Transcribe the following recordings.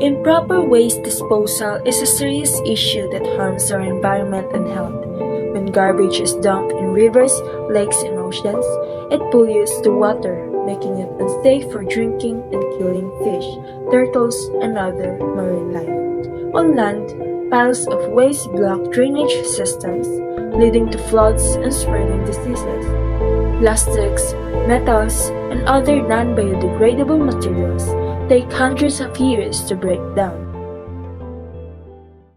Improper waste disposal is a serious issue that harms our environment and health. When garbage is dumped in rivers, lakes, and oceans, it pollutes the water, making it unsafe for drinking and killing fish, turtles, and other marine life. On land, piles of waste block drainage systems, leading to floods and spreading diseases. Plastics, metals, and other non-biodegradable materials take hundreds of years to break down.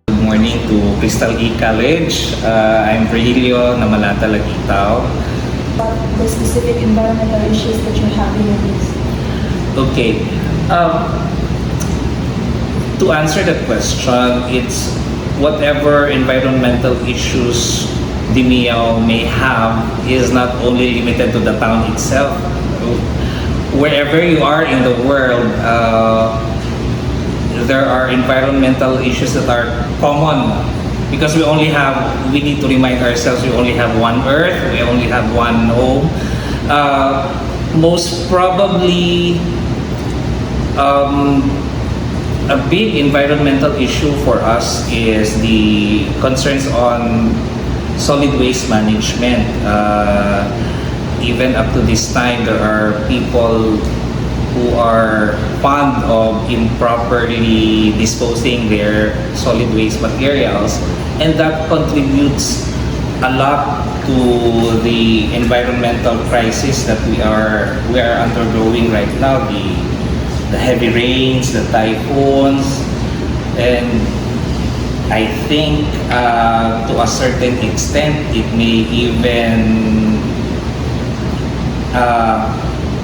Good morning to Crystal E College. I'm Virgilio Namalata Lagitaw. What the specific environmental issues that you're having with this? Okay. To answer the question, it's whatever environmental issues Dimiao may have is not only limited to the town itself. Wherever you are in the world, there are environmental issues that are common because we need to remind ourselves we only have one earth, we only have one home. Most probably, a big environmental issue for us is the concerns on solid waste management. Even up to this time, there are people who are fond of improperly disposing their solid waste materials, and that contributes a lot to the environmental crisis that we are undergoing right now. The heavy rains, the typhoons, and I think to a certain extent it may even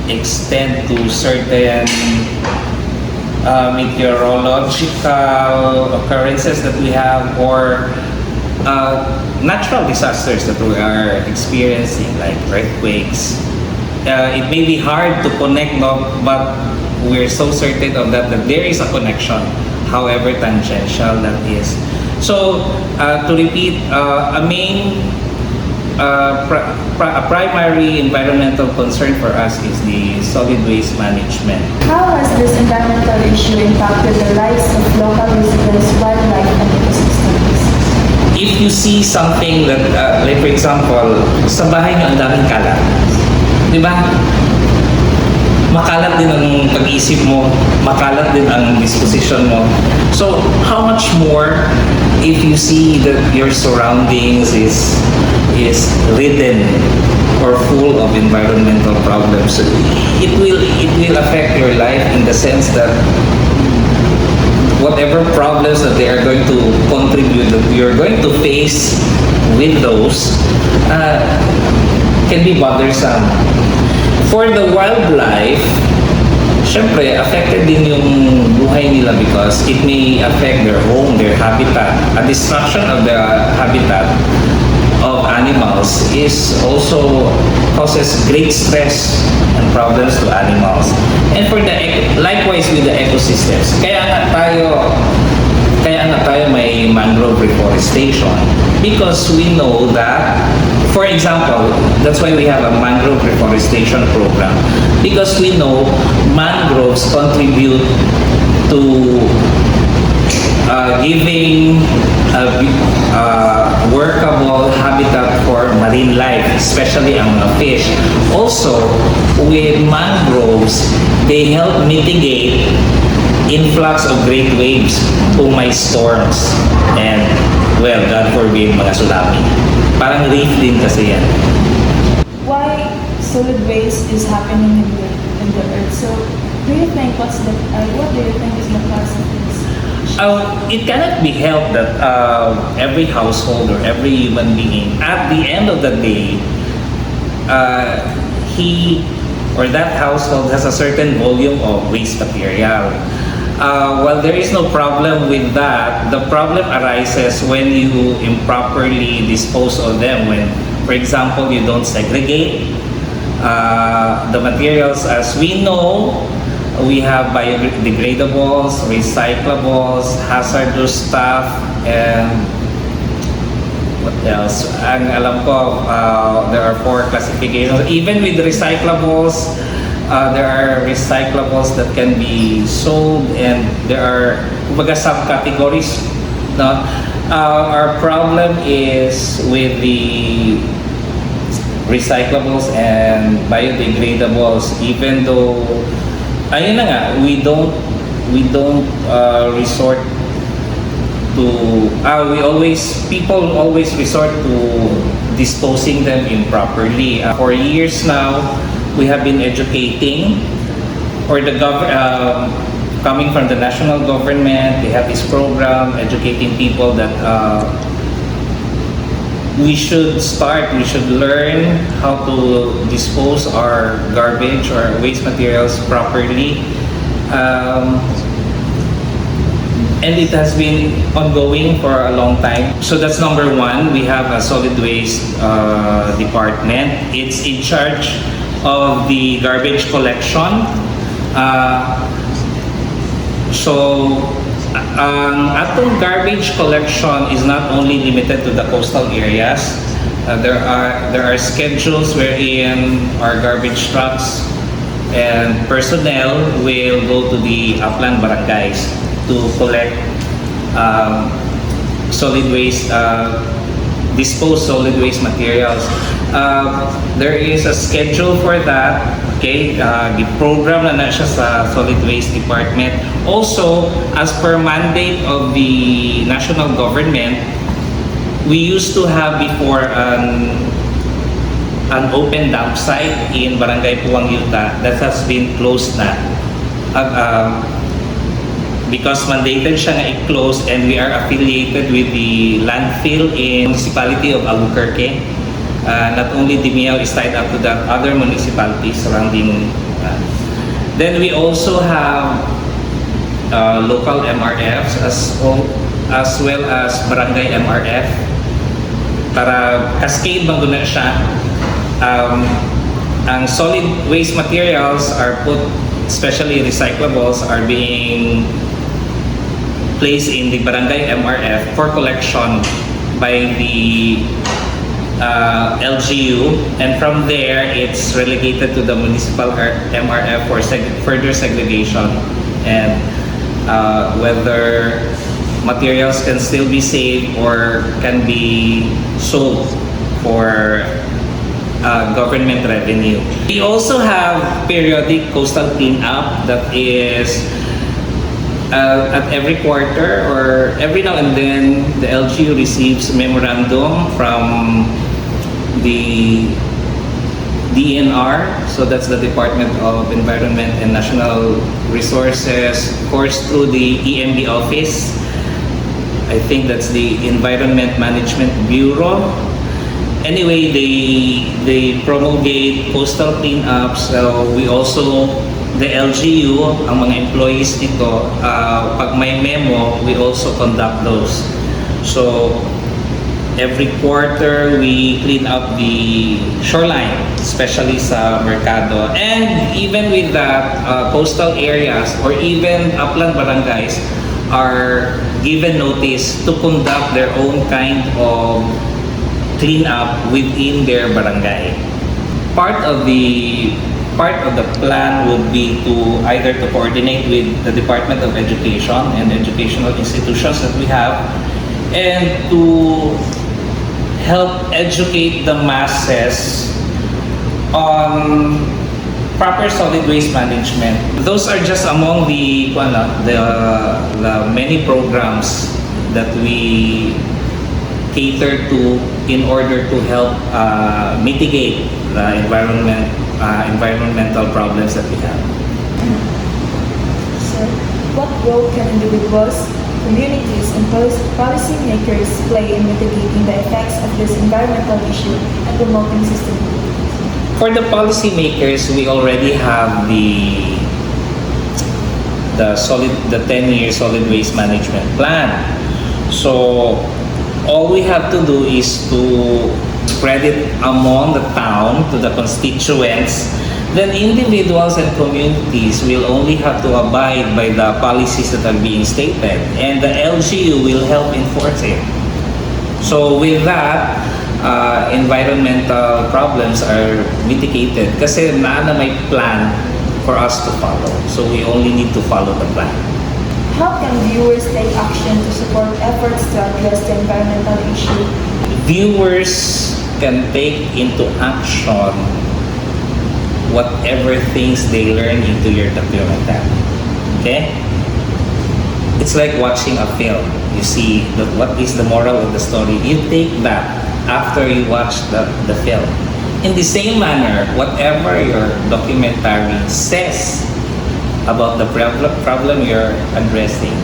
extend to certain meteorological occurrences that we have, or natural disasters that we are experiencing, like earthquakes. It may be hard to connect, but we're so certain of that there is a connection, however tangential that is. So, to repeat, a primary environmental concern for us is the solid waste management. How has this environmental issue impacted the lives of local residents, wildlife, and ecosystems? If you see something that, like for example, sa bahay nyo ang daming kalat, di ba? Makalat din ang pag-iisip mo, makalat din ang disposition mo. So, how much more if you see that your surroundings is ridden or full of environmental problems? It will affect your life in the sense that whatever problems that they are going to contribute, that you're going to face with those, can be bothersome. For the wildlife, syempre, affected din yung buhay nila because it may affect their home, their habitat. A destruction of the habitat of animals is also causes great stress and problems to animals. And for likewise with the ecosystems. Kaya nga tayo may mangrove reforestation because we know that, for example, that's why we have a mangrove reforestation program, because we know mangroves contribute to giving a workable habitat for marine life, especially ang mga fish. Also, with mangroves, they help mitigate influx of great waves kung may storms and, well, God forbid, mga tsunami. Parang reef din kasi yan. Why solid waste is happening in the earth? So, what do you think is the cause of this? It cannot be helped that every household or every human being, at the end of the day, he or that household has a certain volume of waste material. While there is no problem with that, the problem arises when you improperly dispose of them. When, for example, you don't segregate the materials. As we know, we have biodegradables, recyclables, hazardous stuff, and what else? Ang alam ko, there are 4 classifications. Even with recyclables, there are recyclables that can be sold, and there are kumbaga subcategories. No? Our problem is with the recyclables and biodegradables, even though ayun na nga, we don't resort to people always resort to disposing them improperly. For years now, we have been educating, or coming from the national government, they have this program educating people that we should learn how to dispose our garbage or waste materials properly. And it has been ongoing for a long time. So that's number one. We have a solid waste department. It's in charge of the garbage collection. Ang atong garbage collection is not only limited to the coastal areas. There are schedules wherein our garbage trucks and personnel will go to the upland barangays to collect solid waste, dispose solid waste materials. There is a schedule for that. Okay, program na siya sa solid waste department. Also, as per mandate of the national government, we used to have before an open dump site in Barangay Puwang Yuta that has been closed na. Because mandated siya nga i-close, and we are affiliated with the landfill in municipality of Albuquerque. Not only Dimiao is tied up to that, other municipalities surrounding. Then we also have local MRFs as well as barangay MRF. Para cascade bang doon na siya. Ang solid waste materials are put, especially recyclables, are being placed in the barangay MRF for collection by the LGU, and from there it's relegated to the municipal MRF for further segregation, and whether materials can still be saved or can be sold for government revenue. We also have periodic coastal cleanup that is at every quarter, or every now and then the LGU receives memorandum from the DNR, so that's the Department of Environment and National Resources, of course through the EMB office. I think that's the Environment Management Bureau. Anyway, they promulgate coastal cleanups. So we also, the LGU, ang mga employees nito, pag may memo, we also conduct those. So every quarter, we clean up the shoreline, especially sa Mercado. And even with that, coastal areas or even upland barangays are given notice to conduct their own kind of cleanup within their barangay. Part of the plan would be to either to coordinate with the Department of Education and educational institutions that we have, and to help educate the masses on proper solid waste management. Those are just among the many programs that we cater to in order to help mitigate the environmental problems that we have. So, what role can individuals, communities, and policymakers play in mitigating the effects of this environmental issue and promoting sustainability? For the policymakers, we already have the 10-year solid waste management plan. So all we have to do is to spread it among the town to the constituents. Then individuals and communities will only have to abide by the policies that are being stated, and the LGU will help enforce it. So with that, environmental problems are mitigated kasi na may plan for us to follow. So we only need to follow the plan. How can viewers take action to support efforts to address the environmental issue? Viewers can take into action whatever things they learn into your documentary. Okay? It's like watching a film. You see what is the moral of the story. You take that after you watch the film. In the same manner, whatever your documentary says about the problem you're addressing,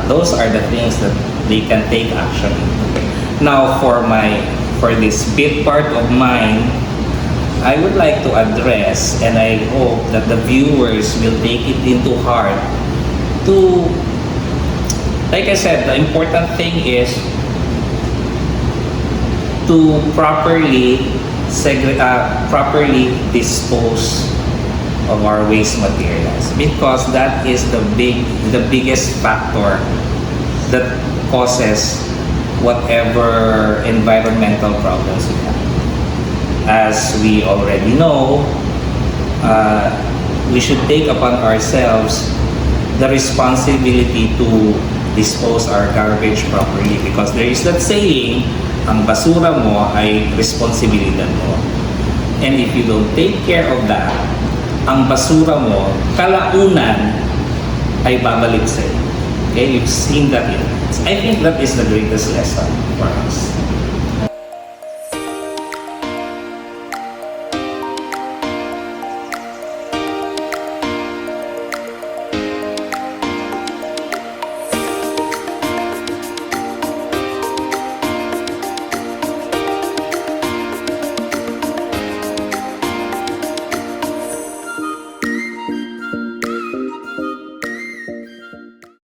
those are the things that they can take action into. Now, for this bit part of mine, I would like to address, and I hope that the viewers will take it into heart to, like I said, the important thing is to properly dispose of our waste materials, because that is the biggest factor that causes whatever environmental problems we have. As we already know, we should take upon ourselves the responsibility to dispose our garbage properly, because there is that saying, ang basura mo ay responsibilidad mo. And if you don't take care of that, ang basura mo, kalaunan, ay babalik sa'yo. Okay, you've seen that in. I think that is the greatest lesson for us.